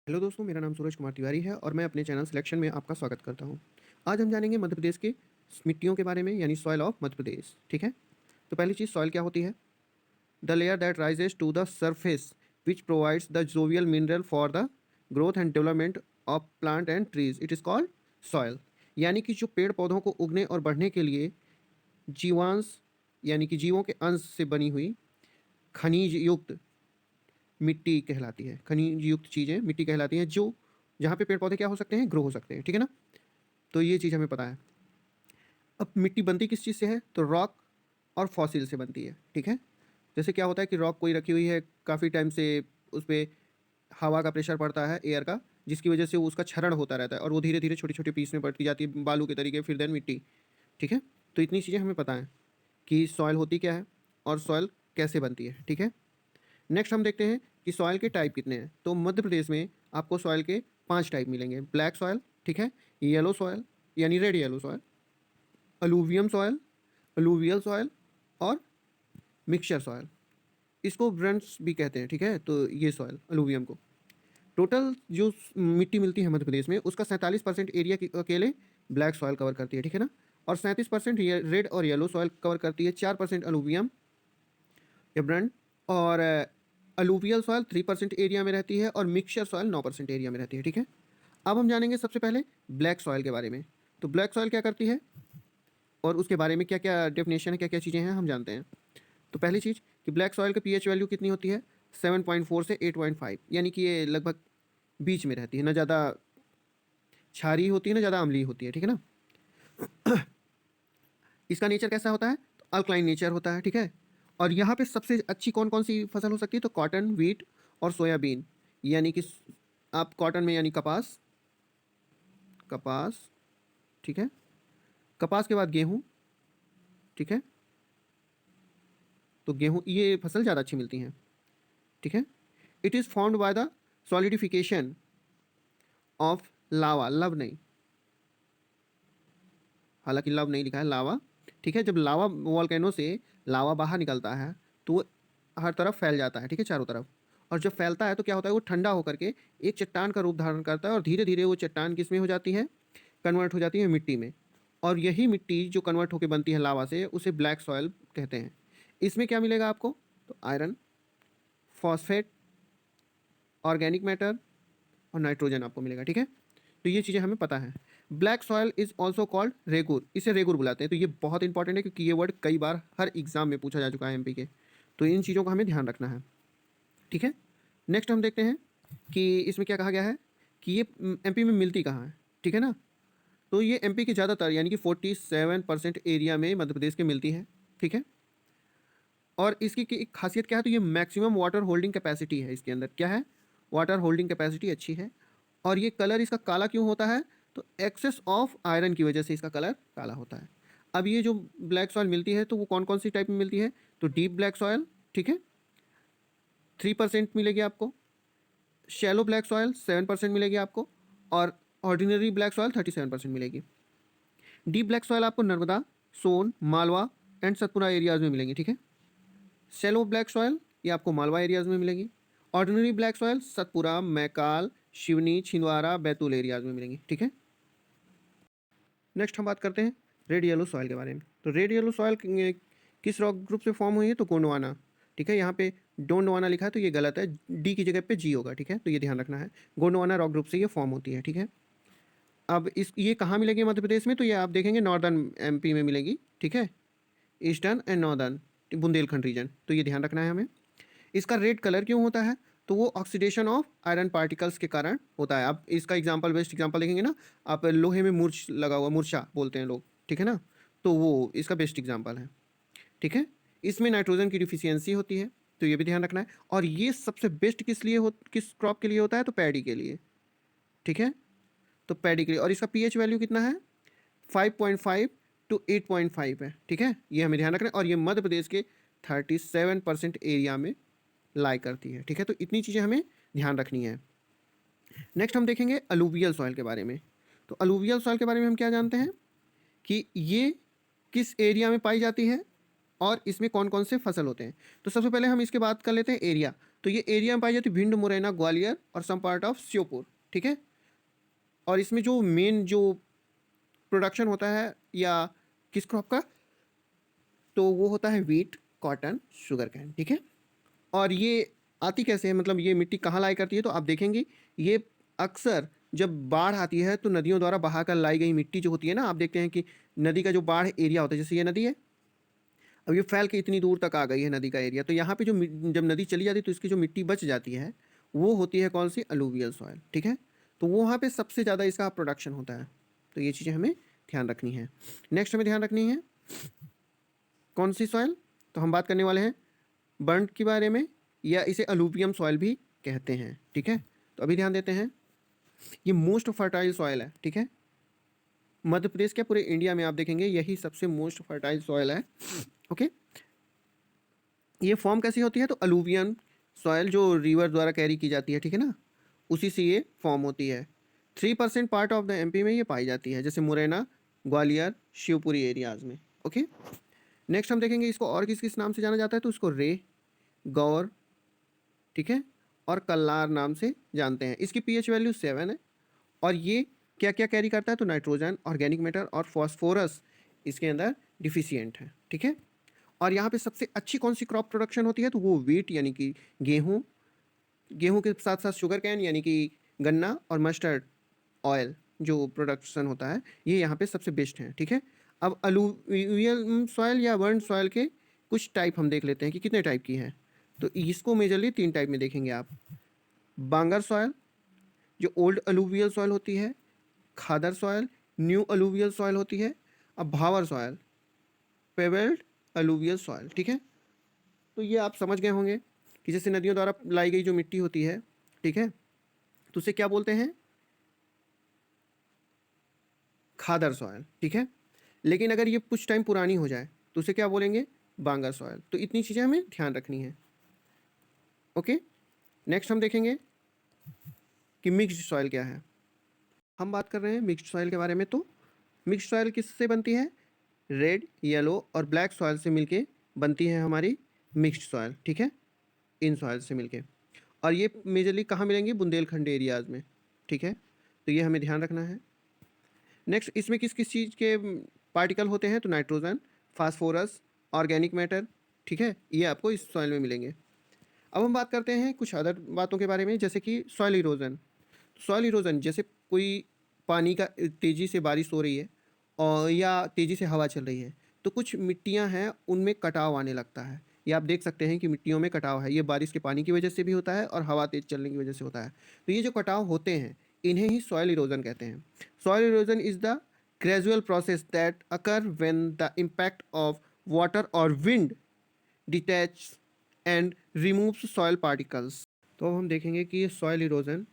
Hello दोस्तों, मेरा नाम सूरज कुमार तिवारी है और मैं अपने चैनल सिलेक्शन में आपका स्वागत करता हूं। आज हम जानेंगे मध्य प्रदेश के मिट्टियों के बारे में, यानी सॉइल ऑफ मध्य प्रदेश। ठीक है। तो पहली चीज़, सॉइल क्या होती है? The layer that rises to the surface which provides the jovial mineral for the growth and development of plant and trees, it is called soil. यानी कि जो पेड़ पौधों को उगने और बढ़ने के लिए जीवांश यानी कि जीवों के अंश से बनी हुई खनिज युक्त मिट्टी कहलाती है। खनिज युक्त चीज़ें मिट्टी कहलाती हैं, जो जहाँ पे पेड़ पौधे क्या हो सकते हैं, ग्रो हो सकते हैं। ठीक है ना। तो ये चीज़ हमें पता है। अब मिट्टी बनती किस चीज़ से है? तो रॉक और फॉसिल से बनती है। ठीक है। जैसे क्या होता है कि रॉक कोई रखी हुई है काफ़ी टाइम से, उस पर हवा का प्रेशर पड़ता है, एयर का, जिसकी वजह से वो उसका क्षरण होता रहता है और वो धीरे धीरे छोटी छोटी पीस में बढ़ती जाती है बालू के तरीके, फिर देन मिट्टी। ठीक है। तो इतनी चीज़ें हमें पता है कि सॉइल होती क्या है और सॉइल कैसे बनती है। ठीक है। नेक्स्ट हम देखते हैं कि सॉइल के टाइप कितने हैं। तो मध्य प्रदेश में आपको सॉइल के 5 टाइप मिलेंगे। ब्लैक सॉइल, ठीक है, येलो सॉइल यानी red yellow soil, alluvium soil, alluvial soil और मिक्सचर सॉइल। इसको ब्रंट्स भी कहते हैं। ठीक है। तो ये सॉइल अलूवियम को, टोटल जो मिट्टी मिलती है मध्य प्रदेश में, उसका 47% एरिया की अकेले ब्लैक सॉइल कवर करती है। ठीक है ना। और 37% ये रेड और येलो सॉइल कवर करती है, 4% अलूवियम या ब्रंट, और अलूवियल सॉइल 3% एरिया में रहती है और मिक्सचर सॉइल 9% एरिया में रहती है। ठीक है। अब हम जानेंगे सबसे पहले ब्लैक सॉइल के बारे में। तो ब्लैक सॉइल क्या करती है और उसके बारे में क्या क्या डेफिनेशन है, क्या क्या चीज़ें हैं, हम जानते हैं। तो पहली चीज़ कि ब्लैक सॉइल की पीएच वैल्यू कितनी होती है? 7.4 से 8.5, यानी कि ये लगभग बीच में रहती है, ना ज़्यादा क्षारीय होती है ना ज़्यादा अम्लीय होती है। ठीक है ना। इसका नेचर कैसा होता है? तो अल्कलाइन नेचर होता है। ठीक है। और यहाँ पे सबसे अच्छी कौन कौन सी फसल हो सकती है? तो कॉटन, वीट और सोयाबीन। यानी कि आप कॉटन में यानी कपास, कपास, ठीक है, कपास के बाद गेहूँ, ठीक है, तो गेहूँ ये फसल ज़्यादा अच्छी मिलती हैं। ठीक है। It is formed by the solidification of lava, love नहीं, हालांकि लव नहीं लिखा है, लावा। ठीक है। जब लावा वॉल्केनो से लावा बाहर निकलता है तो वो हर तरफ फैल जाता है। ठीक है, चारों तरफ। और जब फैलता है तो क्या होता है, वो ठंडा होकर के एक चट्टान का रूप धारण करता है और धीरे धीरे वो चट्टान किस में हो जाती है? कन्वर्ट हो जाती है मिट्टी में। और यही मिट्टी जो कन्वर्ट होकर बनती है लावा से, उसे ब्लैक सॉयल कहते हैं। इसमें क्या मिलेगा आपको? तो आयरन, फॉस्फेट, ऑर्गेनिक मैटर और नाइट्रोजन आपको मिलेगा। ठीक है। तो ये चीज़ें हमें पता है। Black soil is also called regur, इसे रेगुर बुलाते हैं। तो ये बहुत इंपॉर्टेंट है क्योंकि ये वर्ड कई बार हर एग्जाम में पूछा जा चुका है एमपी के। तो इन चीज़ों का हमें ध्यान रखना है। ठीक है। नेक्स्ट हम देखते हैं कि इसमें क्या कहा गया है कि ये एमपी में मिलती कहाँ है। ठीक है ना। तो ये एमपी के ज़्यादातर यानी कि 47% एरिया में मध्य प्रदेश के मिलती है। ठीक है। और इसकी एक खासियत क्या है? तो ये मैक्सिमम वाटर होल्डिंग कैपेसिटी है, इसके अंदर क्या है? वाटर होल्डिंग कैपेसिटी अच्छी है। और ये कलर इसका काला क्यों होता है? तो एक्सेस ऑफ आयरन की वजह से इसका कलर काला होता है। अब ये जो ब्लैक सॉयल मिलती है तो वो कौन कौन सी टाइप में मिलती है? तो डीप ब्लैक सॉयल, ठीक है, 3% मिलेगी आपको। शैलो ब्लैक सॉयल 7% मिलेगी आपको। और ऑर्डिनरी ब्लैक सॉयल 37% मिलेगी। डीप ब्लैक सॉयल आपको नर्मदा, सोन, मालवा एंड सतपुरा एरियाज में मिलेंगी। ठीक है। शैलो ब्लैक सॉयल ये आपको मालवा एरियाज में मिलेगी। Ordinary black soil Satpura, Maikal, Seoni, Chhindwara, Betul areas में मिलेंगी। ठीक है। नेक्स्ट हम बात करते हैं रेड येलो सॉइल के बारे में। तो रेड येलो सॉइल किस रॉक ग्रुप से फॉर्म हुई है? तो गोंडवाना। ठीक है। यहाँ पे डोंडवाना लिखा है तो ये गलत है, डी की जगह पे जी होगा। ठीक है। तो ये ध्यान रखना है, गोंडवाना रॉक ग्रुप से ये फॉर्म होती है। ठीक है। अब इस ये कहाँ मिलेगी मध्य प्रदेश में? तो ये आप देखेंगे नॉर्दर्न एमपी में मिलेगी। ठीक है। Eastern and northern Bundelkhand region. तो ये ध्यान रखना है हमें। इसका रेड कलर क्यों होता है? तो वो ऑक्सीडेशन ऑफ आयरन पार्टिकल्स के कारण होता है। आप इसका एग्जांपल, बेस्ट एग्जांपल देखेंगे ना, आप लोहे में मूर्छ लगा हुआ, मूर्छा बोलते हैं लोग। ठीक है ना। तो वो इसका बेस्ट एग्जांपल है। ठीक है। इसमें नाइट्रोजन की डिफिशियंसी होती है, तो ये भी ध्यान रखना है। और ये सबसे बेस्ट किस लिए हो, किस क्रॉप के लिए होता है? तो पैडी के लिए। ठीक है। तो पैडी के लिए। और इसका पीएच वैल्यू कितना है? 5.5 टू 8.5 है। ठीक है। ये हमें ध्यान रखना है। और ये मध्य प्रदेश के 37% एरिया में लाई करती है। ठीक है। तो इतनी चीज़ें हमें ध्यान रखनी है। नेक्स्ट हम देखेंगे अलूवियल सॉइल के बारे में। तो अलूवियल सॉइल के बारे में हम क्या जानते हैं कि ये किस एरिया में पाई जाती है और इसमें कौन कौन से फसल होते हैं। तो सबसे पहले हम इसके बात कर लेते हैं एरिया। तो ये एरिया में पाई जाती है भिंड, मुरैना, ग्वालियर और सम पार्ट ऑफ श्योपुर, ठीक है। और इसमें जो मेन जो प्रोडक्शन होता है या किस क्रॉप का, तो वो होता है वीट, कॉटन, शुगर कैन, ठीक है। और ये आती कैसे है, मतलब ये मिट्टी कहाँ लाई करती है, तो आप देखेंगे ये अक्सर जब बाढ़ आती है तो नदियों द्वारा बहाकर लाई गई मिट्टी जो होती है ना, आप देखते हैं कि नदी का जो बाढ़ एरिया होता है, जैसे ये नदी है, अब ये फैल के इतनी दूर तक आ गई है नदी का एरिया, तो यहाँ पे जो जब नदी चली जाती है तो इसकी जो मिट्टी बच जाती है वो होती है कौन सी, अलूवियल सॉइल, ठीक है। तो वहाँ पे सबसे ज़्यादा इसका प्रोडक्शन होता है। तो ये चीज़ें हमें ध्यान रखनी है। नेक्स्ट हमें ध्यान रखनी है कौन सी सॉइल, तो हम बात करने वाले हैं बर्न्ट के बारे में, या इसे अलूवियम सॉइल भी कहते हैं, ठीक है। तो अभी ध्यान देते हैं, ये मोस्ट फर्टाइल सॉइल है, ठीक है। मध्य प्रदेश के पूरे इंडिया में आप देखेंगे यही सबसे मोस्ट फर्टाइल सॉइल है, ओके। ये फॉर्म कैसी होती है, तो अलूवियन सॉइल जो रिवर द्वारा कैरी की जाती है, ठीक है ना, उसी से ये फॉर्म होती है। 3% पार्ट ऑफ द एमपी में ये पाई जाती है, जैसे मुरैना, ग्वालियर, शिवपुरी एरियाज में, ओके। नेक्स्ट हम देखेंगे इसको और किस किस नाम से जाना जाता है, तो इसको रे, गौर, ठीक है, और कल्लार नाम से जानते हैं। इसकी पीएच वैल्यू 7 है। और ये क्या क्या कैरी करता है, तो नाइट्रोजन, ऑर्गेनिक मैटर और फॉस्फोरस इसके अंदर डिफिशियंट है, ठीक है। और यहाँ पे सबसे अच्छी कौन सी क्रॉप प्रोडक्शन होती है, तो वो वीट यानी कि गेहूँ, गेहूँ के साथ साथ शुगर कैन यानी कि गन्ना, और मस्टर्ड ऑयल जो प्रोडक्शन होता है, ये यहाँ पे सबसे बेस्ट है, ठीक है। अब अलूवियल सॉइल या बर्न सॉइल के कुछ टाइप हम देख लेते हैं कि कितने टाइप की है। तो इसको मेजरली 3 टाइप में देखेंगे आप। बांगर सॉइल जो ओल्ड अलूवियल सॉइल होती है, खादर सॉइल न्यू अलूवियल सॉइल होती है, अब भावर सॉइल पेवेल्ड अलूवियल सॉइल, ठीक है। तो ये आप समझ गए होंगे कि जैसे नदियों द्वारा लाई गई जो मिट्टी होती है, ठीक है, तो उसे क्या बोलते हैं, खादर सॉइल, ठीक है। लेकिन अगर ये कुछ टाइम पुरानी हो जाए तो उसे क्या बोलेंगे, बांगर सॉइल। तो इतनी चीज़ें हमें ध्यान रखनी है, ओके। नेक्स्ट हम देखेंगे कि मिक्स्ड सॉइल क्या है। हम बात कर रहे हैं मिक्स्ड सॉइल के बारे में। तो मिक्स्ड सॉइल किससे बनती है, रेड, येलो और ब्लैक सॉइल से मिलके बनती है हमारी मिक्स्ड सॉइल, ठीक है, इन सॉइल से मिलके। और ये मेजरली कहाँ मिलेंगी, बुंदेलखंड एरियाज में, ठीक है। तो ये हमें ध्यान रखना है। नेक्स्ट इसमें किस किस चीज़ के पार्टिकल होते हैं, तो नाइट्रोजन, फास्फोरस, ऑर्गेनिक मैटर, ठीक है, ये आपको इस सॉइल में मिलेंगे। अब हम बात करते हैं कुछ अदर बातों के बारे में, जैसे कि सॉइल इरोजन। सॉइल इरोजन जैसे कोई पानी का तेज़ी से बारिश हो रही है और या तेज़ी से हवा चल रही है, तो कुछ मिट्टियां हैं उनमें कटाव आने लगता है। ये आप देख सकते हैं कि मिट्टियों में कटाव है, ये बारिश के पानी की वजह से भी होता है और हवा तेज़ चलने की वजह से होता है। तो ये जो कटाव होते हैं इन्हें ही सॉइल इरोजन कहते हैं। Soil erosion is the gradual process that occur when the impact of water और wind detach and removes soil particles. तो अब हम देखेंगे कि ये सॉइल इरोजन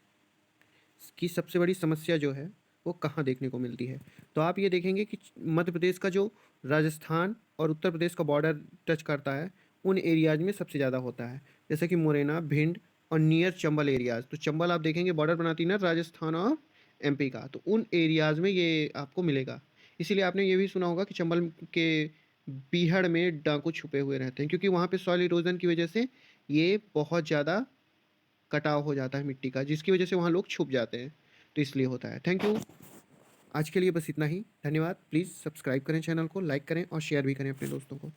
की सबसे बड़ी समस्या जो है वो कहाँ देखने को मिलती है। तो आप ये देखेंगे कि मध्य प्रदेश का जो राजस्थान और उत्तर प्रदेश का बॉर्डर टच करता है उन एरियाज में सबसे ज़्यादा होता है, जैसे कि मुरैना, भिंड और नियर चंबल एरियाज। तो चंबल आप देखेंगे बॉर्डर बनाती है ना राजस्थान और एमपी का, तो उन एरियाज में ये आपको मिलेगा। इसीलिए आपने ये भी सुना होगा कि चंबल के बीहड़ में डाकू छुपे हुए रहते हैं, क्योंकि वहाँ पे सॉइल इरोजन की वजह से ये बहुत ज़्यादा कटाव हो जाता है मिट्टी का, जिसकी वजह से वहाँ लोग छुप जाते हैं, तो इसलिए होता है। थैंक यू, आज के लिए बस इतना ही, धन्यवाद। प्लीज़ सब्सक्राइब करें चैनल को, लाइक करें और शेयर भी करें अपने दोस्तों को।